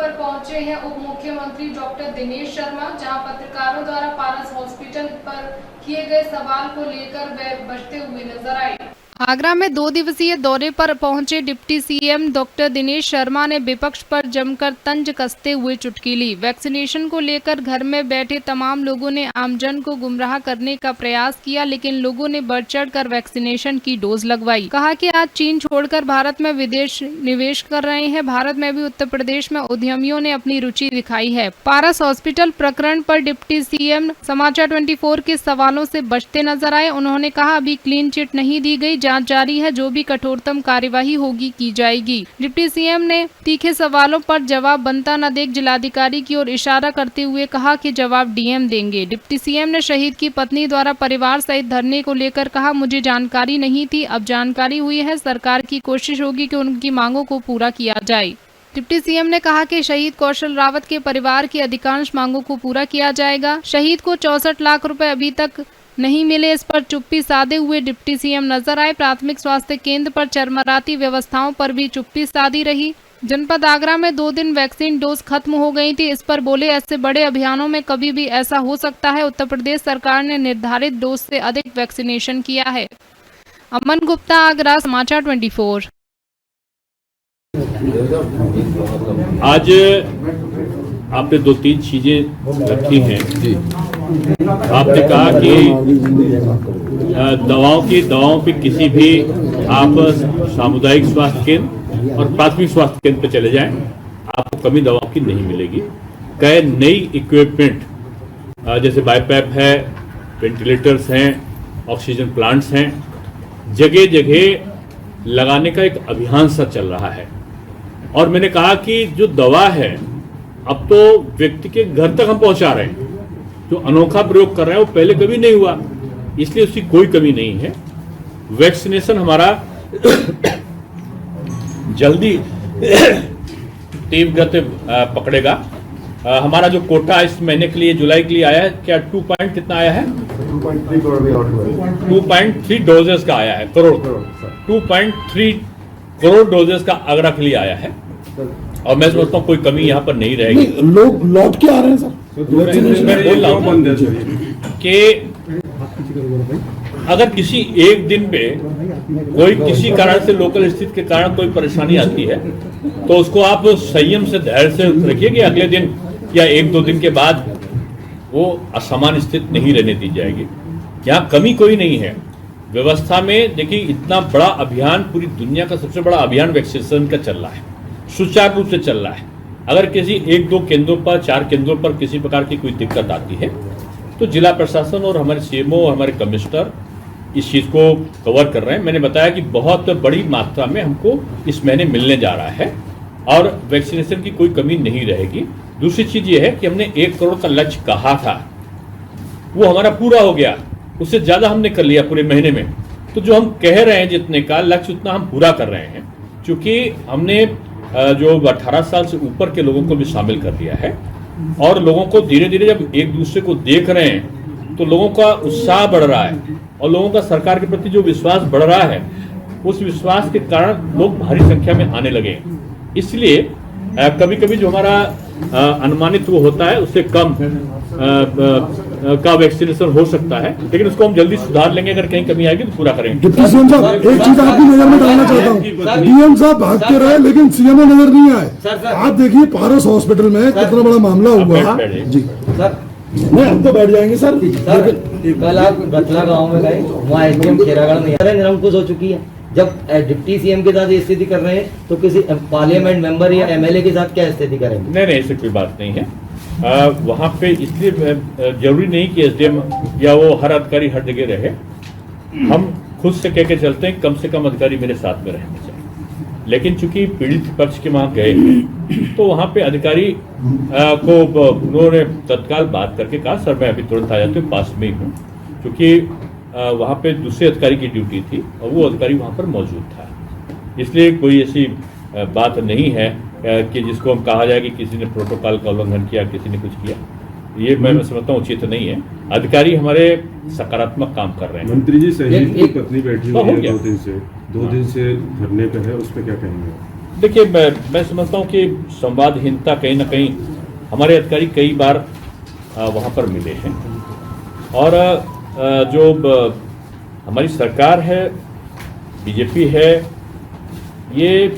पर पहुंचे हैं उप मुख्यमंत्री डॉक्टर दिनेश शर्मा, जहां पत्रकारों द्वारा पारस हॉस्पिटल पर किए गए सवाल को लेकर वे बचते हुए नजर आए। आगरा में 2 दिवसीय दौरे पर पहुंचे deputy CM doctor Dinesh Sharma ने विपक्ष पर जमकर तंज कसते हुए चुटकी ली। वैक्सीनेशन को लेकर घर में बैठे तमाम लोगों ने आमजन को गुमराह करने का प्रयास किया, लेकिन लोगों ने बढ़ चढ़कर वैक्सीनेशन की डोज लगवाई। कहा कि आज चीन छोड़कर भारत में विदेश निवेश कर रहे हैं। भारत में भी उत्तर प्रदेश में उद्यमियों ने अपनी रुचि दिखाई है। पारस हॉस्पिटल प्रकरण पर डिप्टी सीएम समाचार 24 के सवालों से बचते नजर आए। उन्होंने कहा, अभी क्लीन चिट नहीं दी गई, जांच जारी है, जो भी कठोरतम कार्यवाही होगी की जाएगी। डिप्टी सीएम ने तीखे सवालों पर जवाब बनता न देख जिलाधिकारी की ओर इशारा करते हुए कहा कि जवाब डीएम देंगे। डिप्टी सीएम ने शहीद की पत्नी द्वारा परिवार सहित धरने को लेकर कहा, मुझे जानकारी नहीं थी, अब जानकारी हुई है। सरकार की कोशिश होगी कि उनकी मांगों को पूरा किया जाए। डिप्टी सीएम ने कहा कि शहीद कौशल रावत के परिवार की अधिकांश मांगों को पूरा किया जाएगा। शहीद को 64 लाख रुपए अभी तक नहीं मिले, इस पर चुप्पी साधे हुए डिप्टी सीएम नजर आए। प्राथमिक स्वास्थ्य केंद्र पर चरमराती व्यवस्थाओं पर भी चुप्पी साधी रही। जनपद आगरा में 2 दिन वैक्सीन डोज खत्म हो गई थी। इस पर बोले, ऐसे बड़े अभियानों में कभी भी ऐसा हो सकता है। उत्तर प्रदेश सरकार ने निर्धारित डोज से अधिक वैक्सीनेशन किया है। अमन गुप्ता, आगरा, समाचार 24। आज आपने 2-3 चीजें रखी हैं। आपने कहा कि दवाओं पे किसी भी आप सामुदायिक स्वास्थ्य केंद्र और प्राथमिक स्वास्थ्य केंद्र पे चले जाएं, आपको कमी दवाओं की नहीं मिलेगी। कई नई इक्विपमेंट जैसे बाईपैप है, वेंटिलेटर्स हैं, ऑक्सीजन प्लांट्स हैं, जगह जगह लगाने का एक अभियान सा चल रहा है। और मैंने कहा कि जो दवा है अब तो व्यक्ति के घर तक हम पहुंचा रहे हैं। जो अनोखा प्रयोग कर रहे हैं वो पहले कभी नहीं हुआ, इसलिए उसकी कोई कमी नहीं है। वैक्सीनेशन हमारा जल्दी तीव्र गति पकड़ेगा। हमारा जो कोटा इस महीने के लिए, जुलाई के लिए आया है, क्या 2 पॉइंट कितना आया है? 2.3 डोजेस का आया है, करोड़ 2.3 करोड़ डोजेस का आगरा के लिए आया है। और मैं समझता हूँ कोई कमी यहाँ पर नहीं रहेगी। लोग लौट के आ रहे हैं सर। मैं बोल रहा हूँ कि अगर किसी एक दिन पे कोई किसी कारण से, लोकल स्थिति के कारण कोई परेशानी आती है, तो उसको आप संयम से, धैर्य से रखिए कि अगले दिन या 1-2 दिन के बाद वो असामान्य स्थिति नहीं रहने दी जाएगी। यहाँ कमी कोई नहीं है व्यवस्था में। देखिए, इतना बड़ा अभियान, पूरी दुनिया का सबसे बड़ा अभियान वैक्सीनेशन का चल रहा है, सुचारू रूप से चल रहा है। अगर किसी 1-2 केंद्रों पर, 4 केंद्रों पर किसी प्रकार की कोई दिक्कत आती है तो जिला प्रशासन और हमारे सीएमओ और हमारे कमिश्नर इस चीज़ को कवर कर रहे हैं। मैंने बताया कि बहुत बड़ी मात्रा में हमको इस महीने मिलने जा रहा है और वैक्सीनेशन की कोई कमी नहीं रहेगी। दूसरी चीज़ ये है कि हमने 1 करोड़ का लक्ष्य कहा था, वो हमारा पूरा हो गया, उससे ज़्यादा हमने कर लिया पूरे महीने में। तो जो हम कह रहे हैं जितने का लक्ष्य, उतना हम पूरा कर रहे हैं, क्योंकि हमने जो 18 साल से ऊपर के लोगों को भी शामिल कर दिया है। और लोगों को धीरे धीरे जब एक दूसरे को देख रहे हैं तो लोगों का उत्साह बढ़ रहा है और लोगों का सरकार के प्रति जो विश्वास बढ़ रहा है, उस विश्वास के कारण लोग भारी संख्या में आने लगे। इसलिए कभी कभी जो हमारा अनुमानित वो होता है उससे कम का वैक्सीनेशन हो सकता है, लेकिन उसको हम जल्दी सुधार लेंगे। अगर कहीं कमी आएगी तो पूरा करेंगे। डिप्टी सीएम साहब, एक चीज आपकी नजर में डालना चाहता हूँ। डीएम साहब भाग के रहे लेकिन सीएम नजर नहीं आए। आप देखिए पारस हॉस्पिटल में कितना बड़ा मामला हुआ जी सर। नहीं, हम तो बैठ जाएंगे सर। कल आप गतला गाँव में गए, वहाँ एसडीएम खेरागढ़ में निरंकुश हो चुकी है। जब डिप्टी सीएम के साथ स्थिति कर रहे हैं तो किसी पार्लियामेंट मेंबर या एमएलए के साथ क्या स्थिति करेंगे? नहीं, ऐसी कोई बात नहीं है। वहाँ पे इसलिए जरूरी नहीं कि एसडीएम या वो हर अधिकारी हर जगह रहे। हम खुद से कह के चलते हैं कम से कम अधिकारी मेरे साथ में रहने चाहिए। लेकिन चूंकि पीड़ित पक्ष के वहाँ गए तो वहाँ पे अधिकारी को उन्होंने तत्काल बात करके कहा, सर मैं अभी तुरंत आ जाते हूँ, पास में ही हूँ, क्योंकि वहाँ पे दूसरे अधिकारी की ड्यूटी थी और वो अधिकारी वहाँ पर मौजूद था। इसलिए कोई ऐसी बात नहीं है कि जिसको हम कहा जाए कि किसी ने प्रोटोकॉल का उल्लंघन किया, किसी ने कुछ किया। ये मैं समझता हूँ उचित नहीं है। अधिकारी हमारे सकारात्मक काम कर रहे हैं। मंत्री जी, शहीद की पत्नी बैठी हुई है 2 दिन से धरने पे है, उस पर क्या कहेंगे? देखिए, मैं समझता हूँ कि संवादहीनता कहीं ना कहीं हमारे अधिकारी कई बार वहाँ पर मिले हैं, और जो हमारी सरकार है, बीजेपी है, ये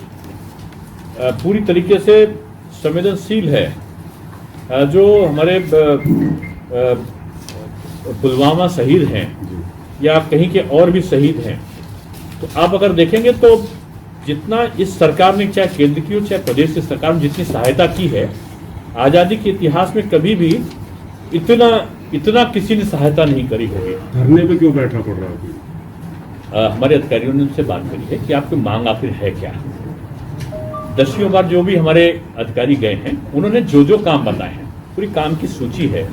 पूरी तरीके से संवेदनशील है। जो हमारे पुलवामा शहीद हैं या कहीं के और भी शहीद हैं, तो आप अगर देखेंगे तो जितना इस सरकार ने, चाहे केंद्र की हो चाहे प्रदेश की सरकार ने, जितनी सहायता की है, आज़ादी के इतिहास में कभी भी इतना किसी ने सहायता नहीं करी होगी। धरने पे क्यों बैठना पड़ रहा है? हमारे अधिकारियों ने उनसे बात करी है कि आपकी मांग आखिर है क्या। 10वीं बार जो भी हमारे अधिकारी गए हैं, उन्होंने जो काम बताए हैं, पूरी काम की सूची है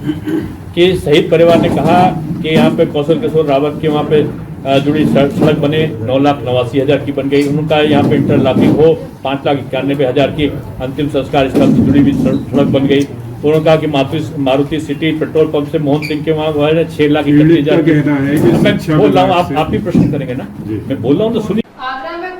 कि शहीद परिवार ने कहा कि यहाँ पे कौशल किशोर रावत के वहाँ पे जुड़ी सड़क बने, 9,89,000 की बन गई। उनका यहाँ पे इंटरलॉकिंग हो, 5,91,000 की अंतिम संस्कार स्थल से जुड़ी हुई सड़क बन गई। उन्होंने कहा कि मारुति सिटी पेट्रोल पंप से मोहन सिंह के वहाँ 6,31,000 कहना है कि मैं बोल रहा हूँ, आप भी प्रश्न करेंगे ना, मैं बोल रहा हूँ तो सुनिए।